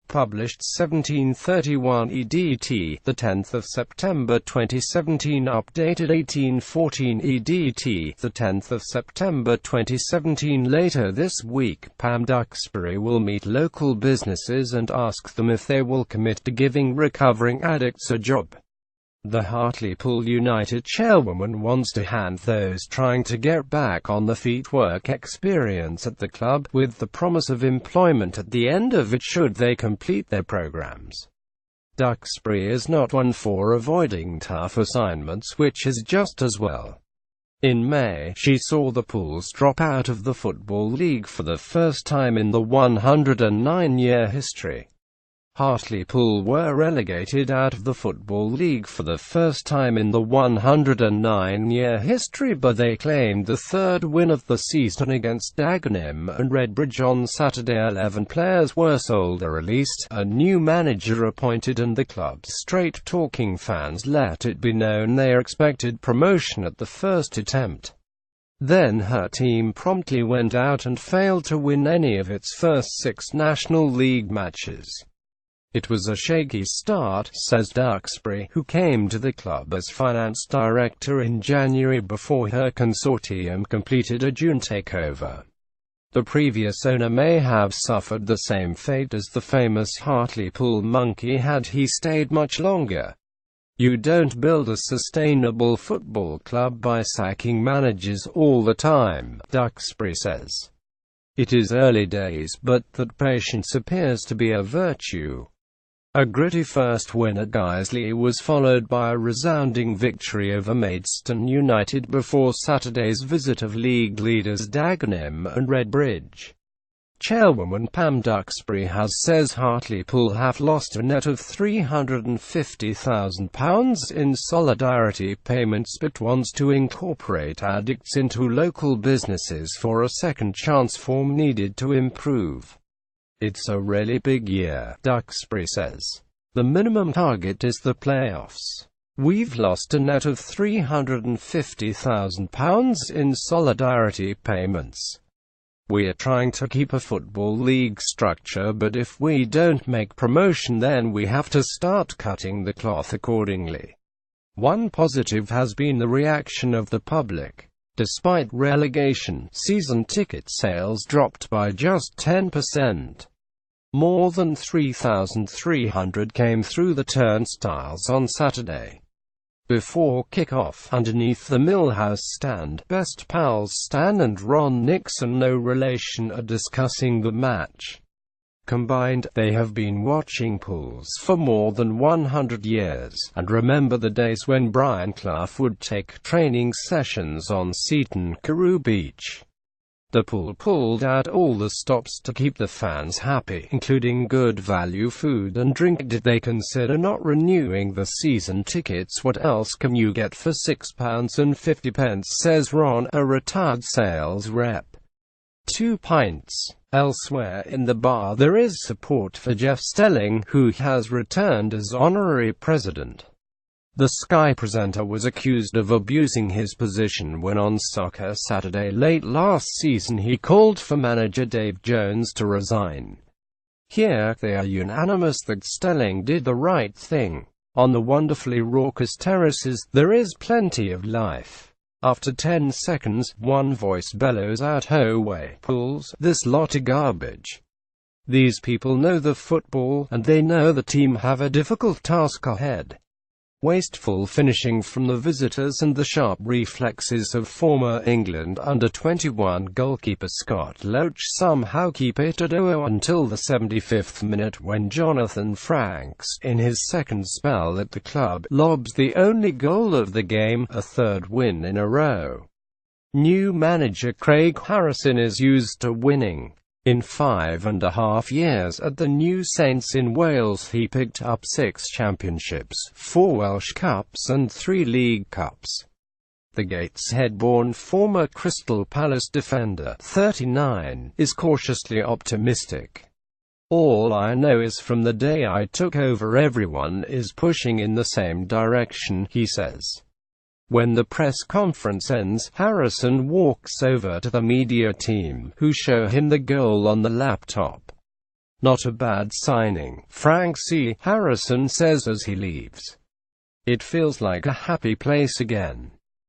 published 1731 EDT, the 10th of September 2017, updated 1814 EDT, the 10th of September 2017. Later this week, Pam Duxbury will meet local businesses and ask them if they will commit to giving recovering addicts a job. The Hartlepool United chairwoman wants to hand those trying to get back on the feet work experience at the club, with the promise of employment at the end of it should they complete their programs. Duxbury is not one for avoiding tough assignments, which is just as well. In May, she saw the Pools drop out of the Football League for the first time in the 109-year history. Hartlepool were relegated out of the Football League for the first time in the 109-year history, but they claimed the third win of the season against Dagenham and Redbridge on SaturdayEleven. Players were sold or released, a new manager appointed, and the club's straight-talking fans let it be known they expected promotion at the first attempt. Then her team promptly went out and failed to win any of its first 6 National League matches. It was a shaky start, says Duxbury, who came to the club as finance director in January before her consortium completed a June takeover. The previous owner may have suffered the same fate as the famous Hartlepool monkey had he stayed much longer. You don't build a sustainable football club by sacking managers all the time, Duxbury says. It is early days, but that patience appears to be a virtue. A gritty first win at Guiseley was followed by a resounding victory over Maidstone United before Saturday's visit of league leaders Dagenham and Redbridge. Chairwoman Pam Duxbury says Hartlepool have lost a net of £350,000 in solidarity payments, but wants to incorporate addicts into local businesses for a second chance form needed to improve. It's a really big year, Duxbury says. The minimum target is the playoffs. We've lost a net of £350,000 in solidarity payments. We're trying to keep a football league structure, but if we don't make promotion, then we have to start cutting the cloth accordingly. One positive has been the reaction of the public. Despite relegation, season ticket sales dropped by just 10%. More than 3,300 came through the turnstiles on Saturday. Before kick-off, underneath the Millhouse stand, best pals Stan and Ron Nixon, no relation, are discussing the match. Combined, they have been watching Pools for more than 100 years, and remember the days when Brian Clough would take training sessions on Seaton Carew Beach. The Pool pulled out all the stops to keep the fans happy, including good value food and drink. Did they consider not renewing the season tickets? What else can you get for £6.50, says Ron, a retired sales rep. 2 pints. Elsewhere in the bar there is support for Jeff Stelling, who has returned as honorary president. The Sky presenter was accused of abusing his position when on Soccer Saturday late last season he called for manager Dave Jones to resign. Here, they are unanimous that Stelling did the right thing. On the wonderfully raucous terraces, there is plenty of life. After 10 seconds, one voice bellows out, "Ho way, Pools, this lot of garbage." These people know the football, and they know the team have a difficult task ahead. Wasteful finishing from the visitors and the sharp reflexes of former England under-21 goalkeeper Scott Loach somehow keep it at 0 until the 75th minute, when Jonathan Franks, in his second spell at the club, lobs the only goal of the game, a third win in a row. New manager Craig Harrison is used to winning. In 5.5 years at the New Saints in Wales, he picked up 6 championships, 4 Welsh Cups and 3 League Cups. The Gateshead-born former Crystal Palace defender, 39, is cautiously optimistic. "All I know is from the day I took over everyone is pushing in the same direction," he says. When the press conference ends, Harrison walks over to the media team, who show him the goal on the laptop. Not a bad signing, Frank C. Harrison says as he leaves. It feels like a happy place again.